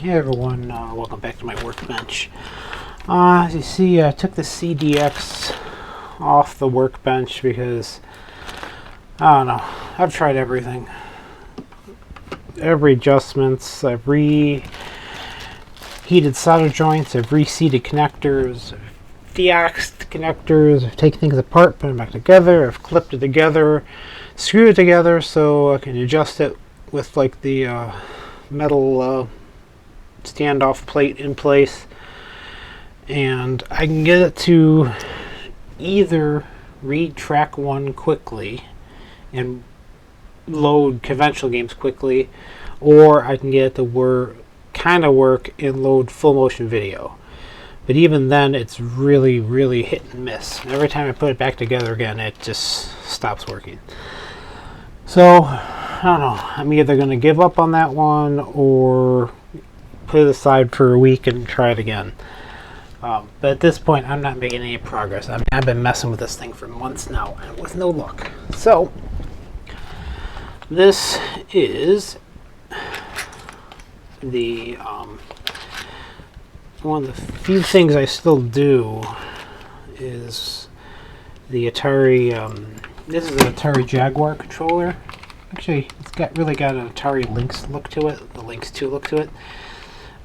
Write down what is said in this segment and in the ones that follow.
Hey everyone, welcome back to my Workbench. As you see, I took the CDX off the Workbench because, I don't know, I've tried everything. Every adjustments, I've reheated solder joints, I've reseated connectors, I've deaxed connectors, I've taken things apart, put them back together, I've clipped it together, screwed it together so I can adjust it with like the metal standoff plate in place, and I can get it to either read track 1 quickly and load conventional games quickly, or I can get it to work and load full motion video. But even then, it's really hit and miss. Every time I put it back together again, it just stops working. So I don't know, I'm either going to give up on that one or put it aside for a week and try it again. But at this point, I'm not making any progress. I mean, I've been messing with this thing for months now and with no luck. So this is the one of the few things I still do is the Atari. This is an Atari Jaguar controller. Actually, it's really got an Atari Lynx look to it. The Lynx 2 look to it.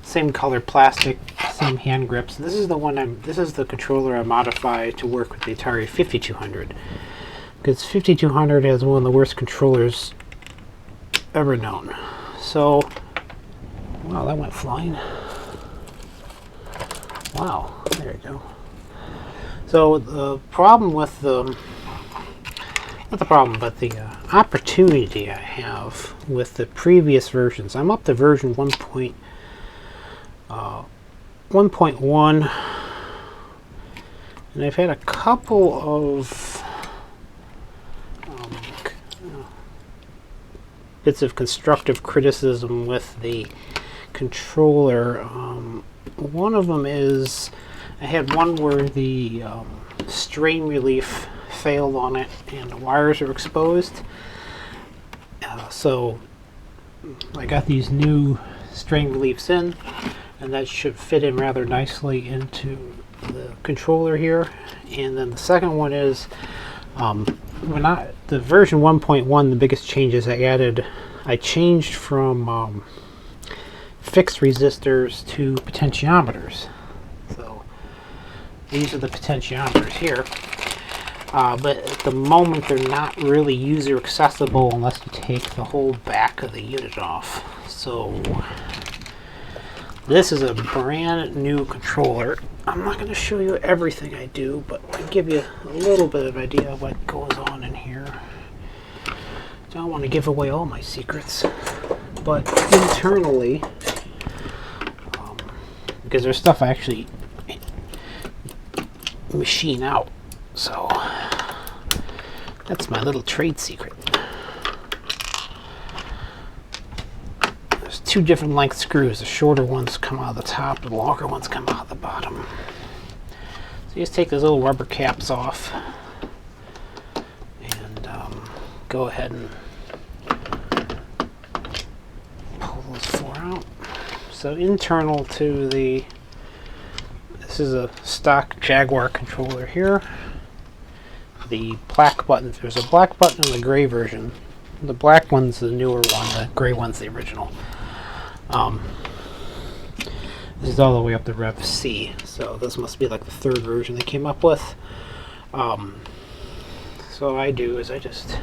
Same color plastic, same hand grips. This is the one this is the controller I modified to work with the Atari 5200. Because 5200 has one of the worst controllers ever known. So, wow, that went flying. Wow, there you go. So the problem with the, not the problem, but the opportunity I have with the previous versions, I'm up to version 1.1, and I've had a couple of bits of constructive criticism with the controller. One of them is I had one where the strain relief failed on it and the wires are exposed. So I got these new strain reliefs in, and that should fit in rather nicely into the controller here. And then the second one is the version 1.1, the biggest changes I changed from fixed resistors to potentiometers. So these are the potentiometers here. But at the moment they're not really user accessible unless you take the whole back of the unit off. So this is a brand new controller. I'm not going to show you everything I do, but I'll give you a little bit of idea of what goes on in here. Don't want to give away all my secrets, but internally, because there's stuff I actually machine out, so that's my little trade secret. There's 2 different length screws. The shorter ones come out of the top, the longer ones come out of the bottom. So you just take those little rubber caps off and go ahead and pull those 4 out. So internal to this is a stock Jaguar controller here. The black button, there's a black button in the gray version. The black one's the newer one, the gray one's the original. This is all the way up to Rev C, so this must be like the 3rd version they came up with. So what I do is I just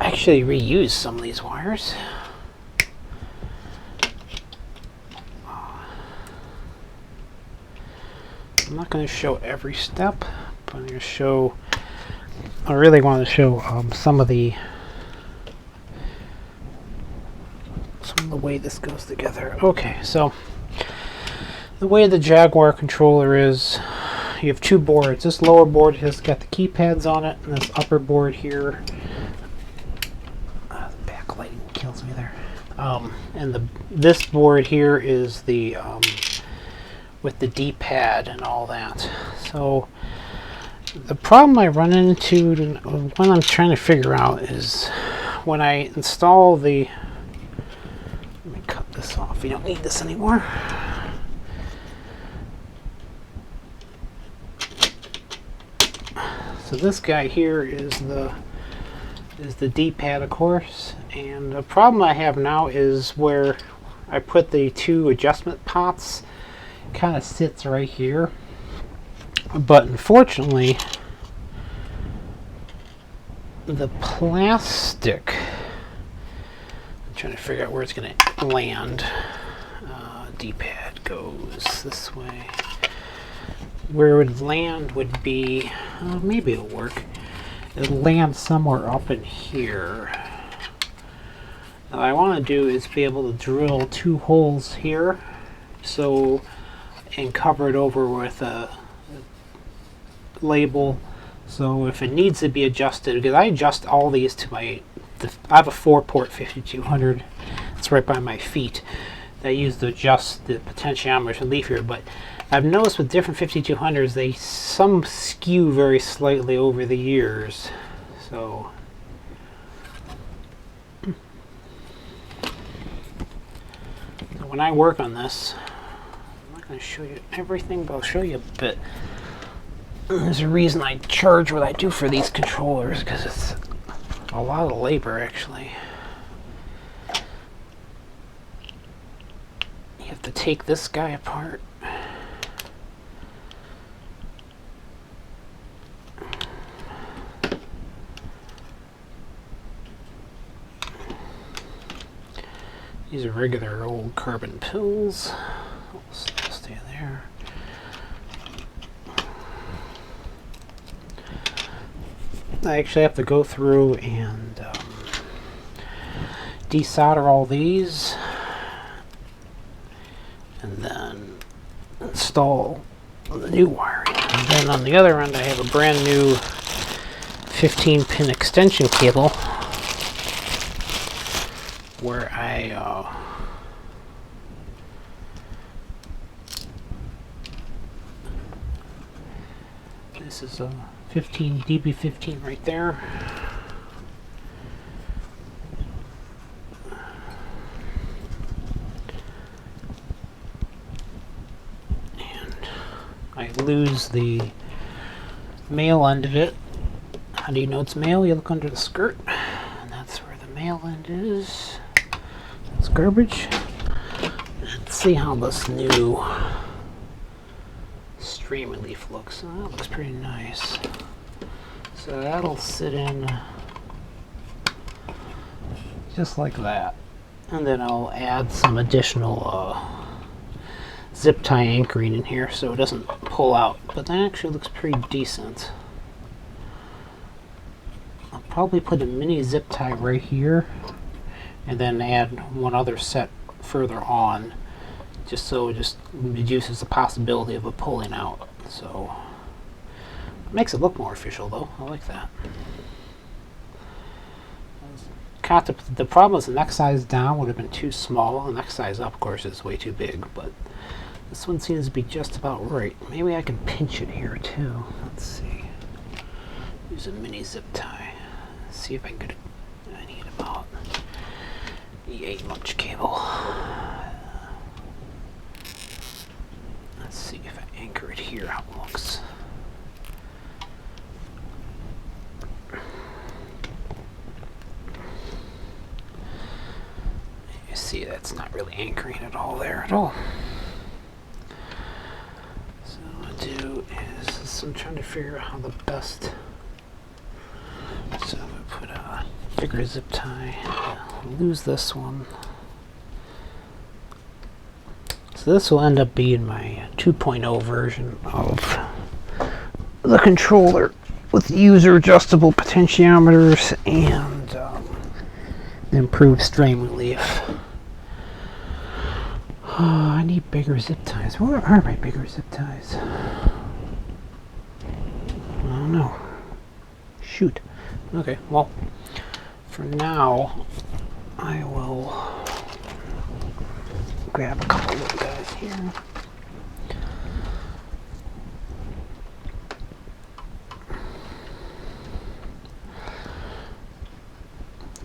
actually reuse some of these wires. I'm not going to show every step, but I'm going to show, I really want to show some of the way this goes together. Okay, so the way the Jaguar controller is, you have 2 boards. This lower board has got the keypads on it, and this upper board here, the backlighting kills me there. And this board here is the with the D-pad and all that. So the problem I run into when I'm trying to figure out is when I install the, let me cut this off. off. We don't need this anymore. So this guy here is the D-pad, of course, and the problem I have now is where I put the two adjustment pots. Kind of sits right here, but unfortunately the plastic, I'm trying to figure out where it's going to land. D-pad goes this way. Where it would land would be, maybe it'll work. It'll land somewhere up in here. Now, what I want to do is be able to drill 2 holes here, and cover it over with a label. So if it needs to be adjusted, because I adjust all these to I have a 4-port 5200. It's right by my feet. That I use to adjust the potentiometers and leaf here, but I've noticed with different 5200s, some skew very slightly over the years. So when I work on this, I'm not going to show you everything, but I'll show you a bit. There's a reason I charge what I do for these controllers, because it's a lot of labor, actually. You have to take this guy apart. These are regular old carbon pills. Stay there. I actually have to go through and desolder all these and then install the new wiring. And then on the other end I have a brand new 15-pin extension cable where this is a 15 DB15 right there. And I lose the male end of it. How do you know it's male? You look under the skirt, and that's where the male end is. It's garbage. Let's see how this new stream relief looks. Oh, that looks pretty nice. So that'll sit in just like that. And then I'll add some additional zip tie anchoring in here so it doesn't pull out. But that actually looks pretty decent. I'll probably put a mini zip tie right here and then add one other set further on, just so it just reduces the possibility of it pulling out. So it makes it look more official, though. I like that. The problem is the next size down would have been too small. The next size up, of course, is way too big, but this one seems to be just about right. Maybe I can pinch it here too. Let's see. Use a mini zip tie. See if I can get it. I need about the 8-inch cable. Let's see if I anchor it here, how it looks. You see, that's not really anchoring at all there at all. So what I do is, I'm trying to figure out how the best. So I'm going to put a bigger zip tie. I'll lose this one. So this will end up being my 2.0 version of the controller with user adjustable potentiometers and improved strain relief. I need bigger zip ties. Where are my bigger zip ties? I don't know. Shoot. Okay, well, for now, I will grab a couple of little guys here.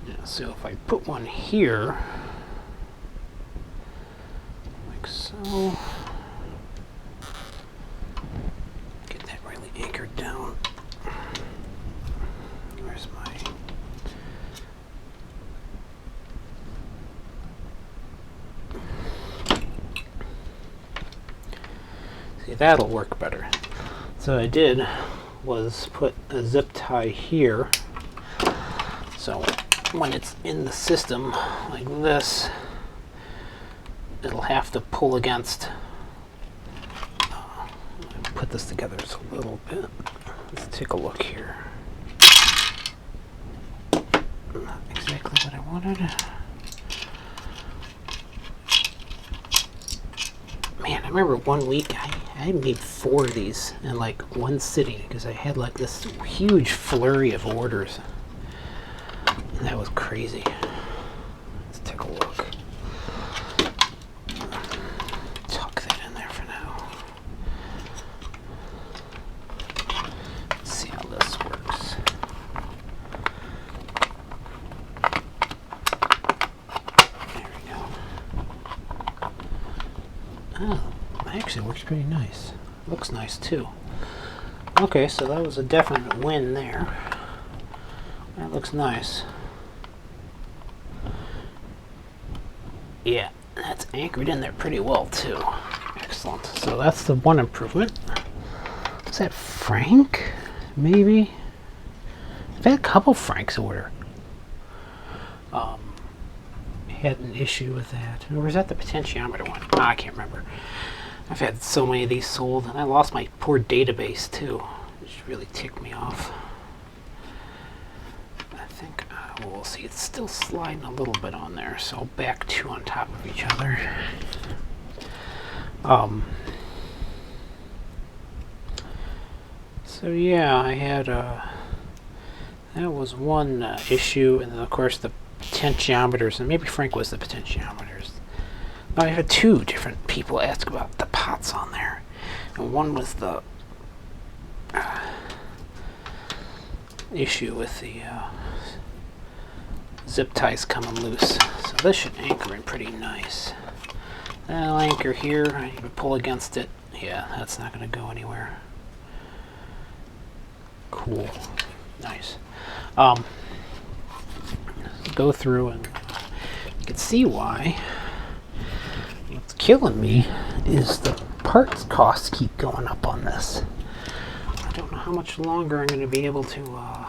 Yeah, so if I put one here, So get that really anchored down. Where's my... See, that'll work better. So what I did was put a zip tie here. So when it's in the system like this, it'll have to pull against. Put this together just a little bit. Let's take a look here. Not exactly what I wanted. Man, I remember one week I made 4 of these in like one sitting because I had like this huge flurry of orders. And that was crazy. Let's take a look. Tuck that in there for now. Let's see how this works. There we go. Oh, that actually works pretty nice. Looks nice too. Okay, so that was a definite win there. That looks nice. Yeah, that's anchored in there pretty well too. Excellent. So that's the one improvement. Is that Frank? Maybe? I've had a couple Franks order. Had an issue with that. Or was that the potentiometer one? I can't remember. I've had so many of these sold, and I lost my poor database too, which really ticked me off. I think we'll see. It's still sliding a little bit on there, so I'll back 2 on top of each other. So yeah, I had that was one issue, and then of course the potentiometers, and maybe Frank was the potentiometers. I had 2 different people ask about the pots on there, and one was the issue with the zip ties coming loose. So this should anchor in pretty nice. I'll anchor here. I need to pull against it. Yeah, that's not going to go anywhere. Cool. Nice. Go through and you can see why. What's killing me is the parts costs keep going up on this. I don't know how much longer I'm going to be able to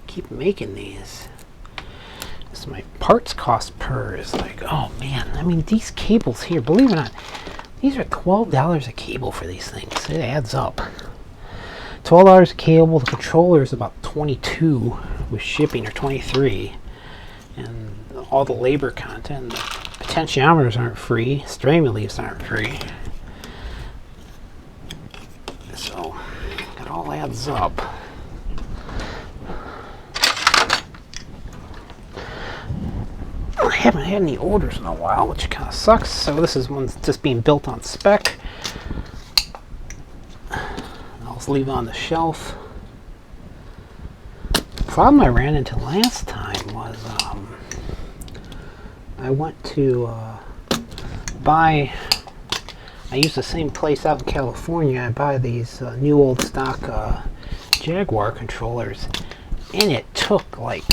keep making these. So my parts cost per is like, oh man, I mean these cables here, believe it or not, these are $12 a cable for these things. It adds up. $12 a cable. The controller is about $22 with shipping, or $23, and all the labor content. The potentiometers aren't free. Straining leaves aren't free. So it all adds up. I haven't had any orders in a while, which kind of sucks. So this is one just being built on spec. I'll just leave it on the shelf. The problem I ran into last time was I went to buy. I use the same place out in California. I buy these new old stock Jaguar controllers, and it took like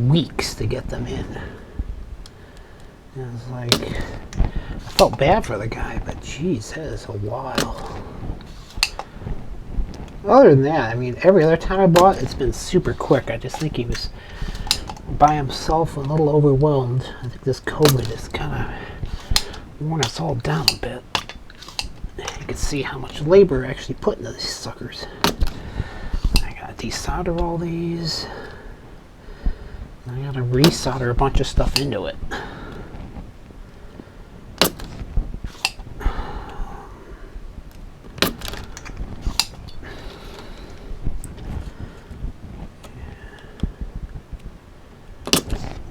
weeks to get them in. And it was like, I felt bad for the guy, but geez, that is a while. Other than that, I mean, every other time I bought, it's been super quick. I just think he was by himself, a little overwhelmed. I think this COVID has kind of worn us all down a bit. You can see how much labor I actually put into these suckers. I gotta desolder all these. I gotta resolder a bunch of stuff into it.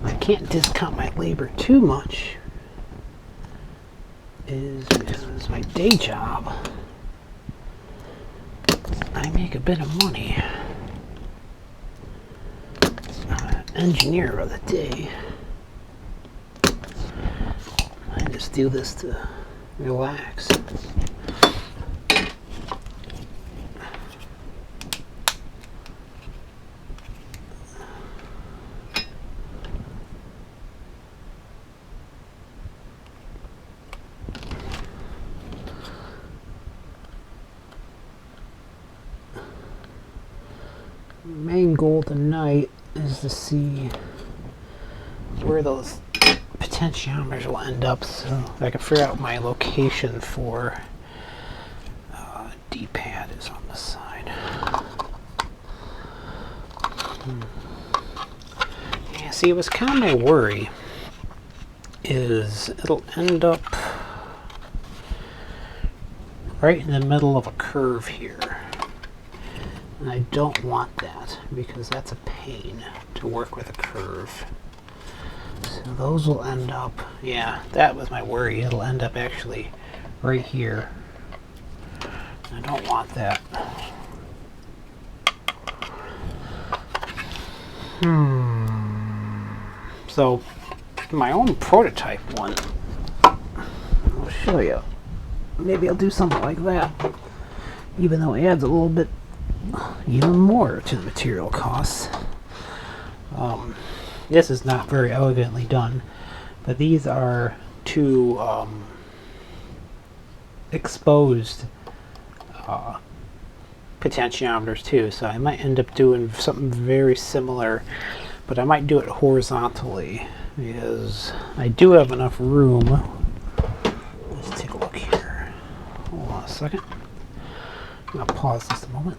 I can't discount my labor too much, is because my day job, I make a bit of money. I'm an engineer of the day. I just do this to relax. Main goal tonight is to see where those potentiometers will end up, so I can figure out my location for D-pad is on this side. Yeah, see, it was kind of my worry is it'll end up right in the middle of a curve here. And I don't want that because that's a pain to work with a curve. So those will end up, yeah, that was my worry. It'll end up actually right here. I don't want that. So my own prototype one, I'll show you. Maybe I'll do something like that, even though it adds a little bit even more to the material costs. This is not very elegantly done, but these are two exposed potentiometers too, so I might end up doing something very similar, but I might do it horizontally because I do have enough room. Let's take a look here. Hold on a second. I'm going to pause just a moment.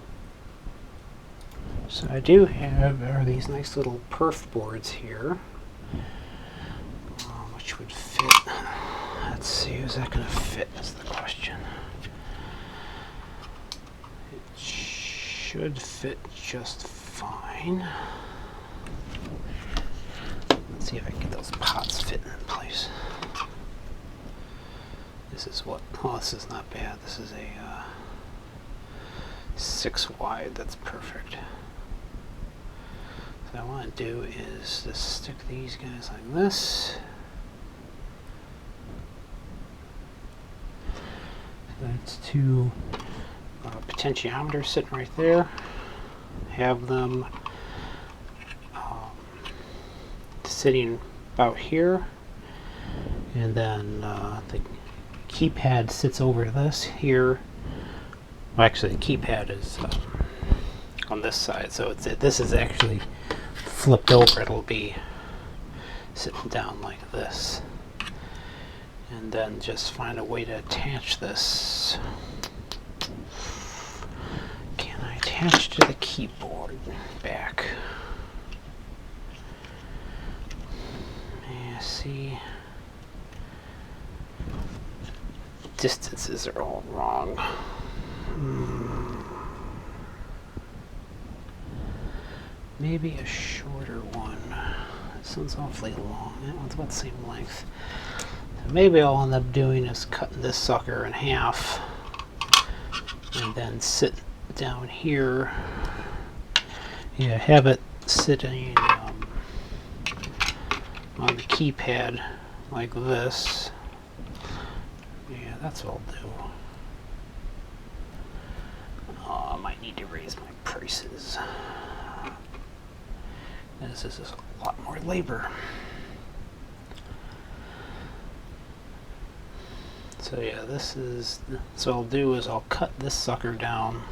So I do have these nice little perf boards here, which would fit. Let's see, is that going to fit is the question. It should fit just fine. Let's see if I can get those pots fitting in place. This is what, oh, this is not bad. This is a 6 wide, that's perfect. So what I want to do is just stick these guys like this. So that's two potentiometers sitting right there. Have them sitting about here, and then the keypad sits over this here. Well, actually, the keypad is on this side, so this is actually flipped over. It'll be sitting down like this, and then just find a way to attach this. Can I attach to the keyboard back? Yeah, see, distances are all wrong. Maybe a shorter one. This one's awfully long. That one's about the same length. So maybe all I'll end up doing is cutting this sucker in half and then sit down here. Yeah, have it sitting on the keypad like this. Yeah, that's what I'll do. Oh, I might need to raise my prices. This is a lot more labor. So yeah, this is, so I'll do is I'll cut this sucker down.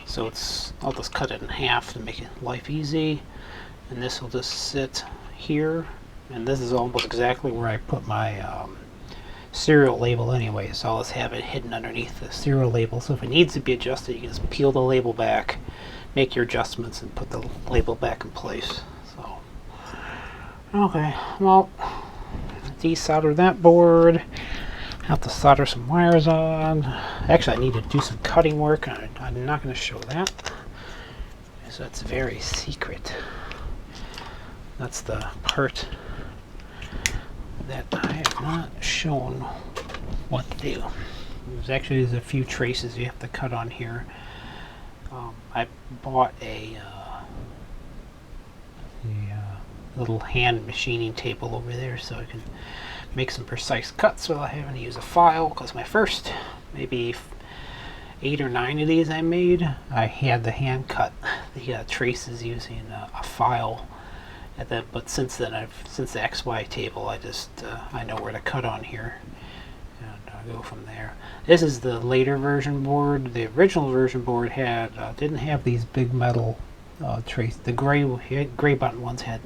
So I'll just cut it in half to make it life easy. And this will just sit here. And this is almost exactly where I put my serial label anyway. So I'll just have it hidden underneath the serial label. So if it needs to be adjusted, you can just peel the label back, make your adjustments, and put the label back in place. So, okay, well, desolder that board. Have to solder some wires on. Actually, I need to do some cutting work. I'm not going to show that, so that's very secret. That's the part that I have not shown what to do. There's a few traces you have to cut on here. I bought a little hand machining table over there so I can make some precise cuts without having to use a file, because my first maybe 8 or 9 of these I made, I had to hand cut the traces using a file. But since then, since the XY table, I know where to cut on here, and I'll go from there. This is the later version board. The original version board didn't have these big metal trace. The gray button ones had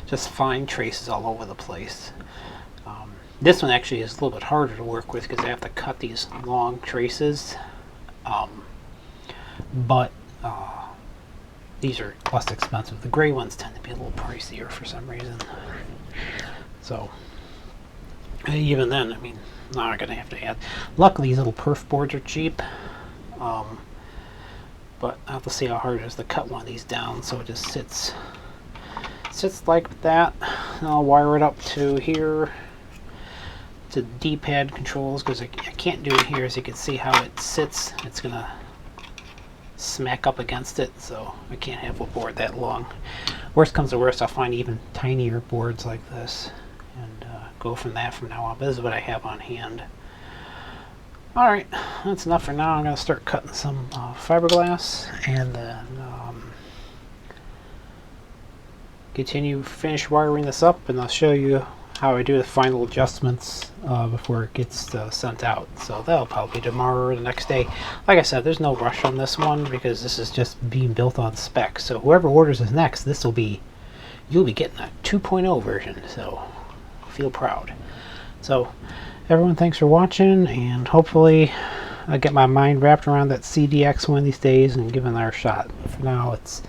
just fine traces all over the place. This one actually is a little bit harder to work with because I have to cut these long traces. But these are less expensive. The gray ones tend to be a little pricier for some reason. So even then, I mean, now I'm gonna have to add. Luckily, these little perf boards are cheap. But I'll have to see how hard it is to cut one of these down so it just sits like that. And I'll wire it up to here to D-pad controls, because I can't do it here. As you can see how it sits, it's gonna smack up against it, so I can't have a board that long. Worst comes to worst, I'll find even tinier boards like this and go from that from now on. But this is what I have on hand. Alright, that's enough for now. I'm going to start cutting some fiberglass and then finish wiring this up, and I'll show you how I do the final adjustments before it gets sent out. So that'll probably be tomorrow or the next day. Like I said, there's no rush on this one because this is just being built on spec. So whoever orders this next, you'll be getting a 2.0 version. So feel proud. So everyone, thanks for watching, and hopefully I get my mind wrapped around that CDX one of these days and give it another shot. For now, it's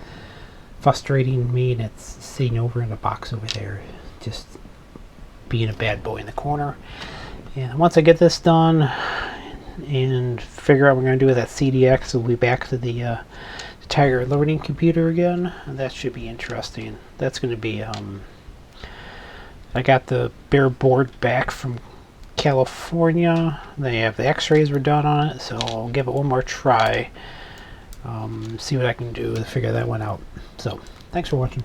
frustrating me, and it's sitting over in a box over there, just being a bad boy in the corner. And once I get this done and figure out what we're going to do with that CDX, we'll be back to the Tiger loading computer again, and that should be interesting. That's going to be I got the bare board back from California. The x-rays were done on it, so I'll give it one more try, see what I can do to figure that one out. So thanks for watching.